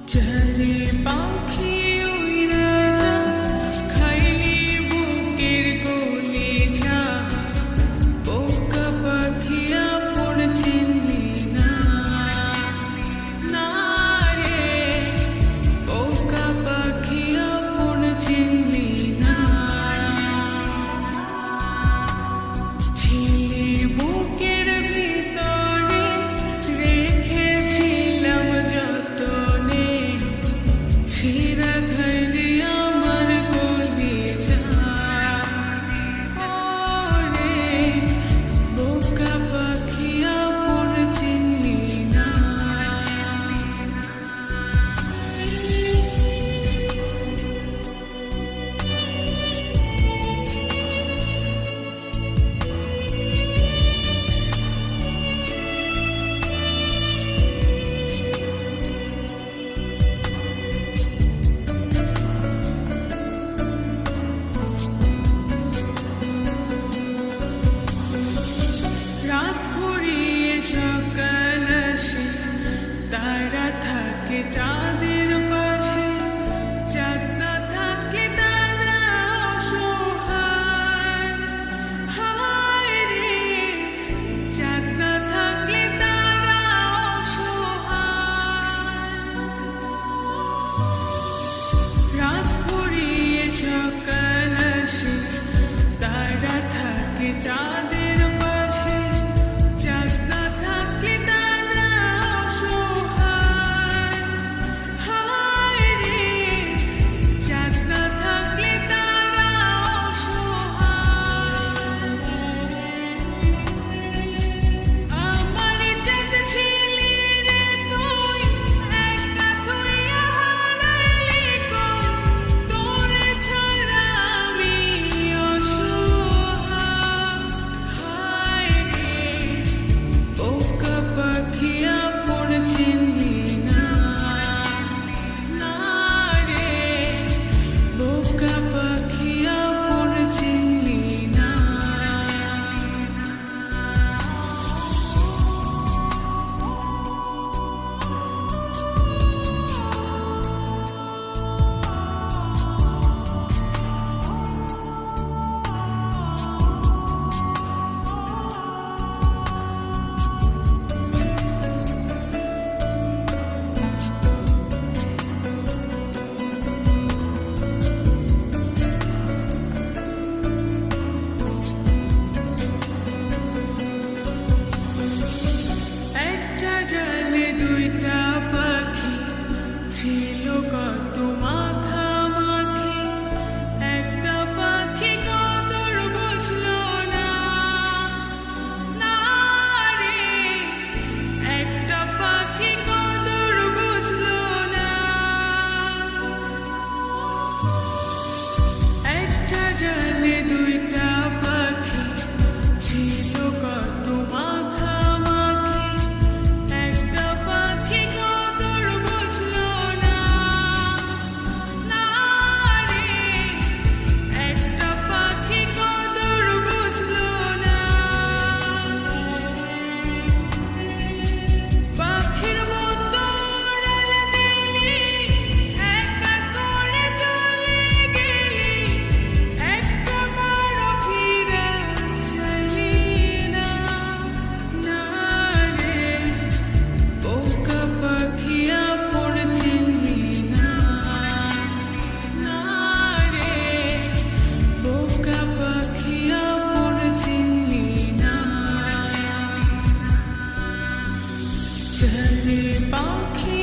চরে পাখি উইরা যা খাইলি বুকের গলি যা বোকা পাখি আপন চিনলি না না রে বোকা পাখি আপন চিনলি না ছিলি বুকের ভিতরে রেখেছিলাম যতনে ছিঁড়া ঘরে আমার কলিজা ওরে বোকা পাখি আপন চিনলি না রাত ঘুরিয়ে সকাল আসে তারা থাকে চাঁদের পাশে চাঁদ না থাকলে তারা অসহায় হায় রে চাঁদ না থাকলে তারা অসহায় রাত ঘুরিয়ে সকাল আসে তারা থাকে চাঁদের পাশে চাঁদ না থাকলে তারা অসহায় হায় রে চাঁদ না থাকলে তারা অসহায় আমার চাঁদ ছিলি রে তুই একা থুইয়া হারাইলি কই তোরে ছাড়া আমি অসহায় হায় রে বোকা পাখি আপন চিনলি না না রে বোকা পাখি আপন চিনলি না একটা ডালে দুইটা পাখি ছিল কত মাখামাখি একটা পাখি কদর বুঝলো না না রে একটা পাখি কদর বুঝলো না একটা ডালে দুইটা পাখি ছিল কত মাখামাখি একটা পাখি কদর বুঝলো না না রে একটা পাখি কদর বুঝলো না পাখির মতো উড়াল দিলি একা করে চলে গেলি একটা বড় ফিরে চাইলি না না রে বোকা পাখি আপন চিনলি না না রে বোকা পাখি আপন চিনলি না চরে পাখি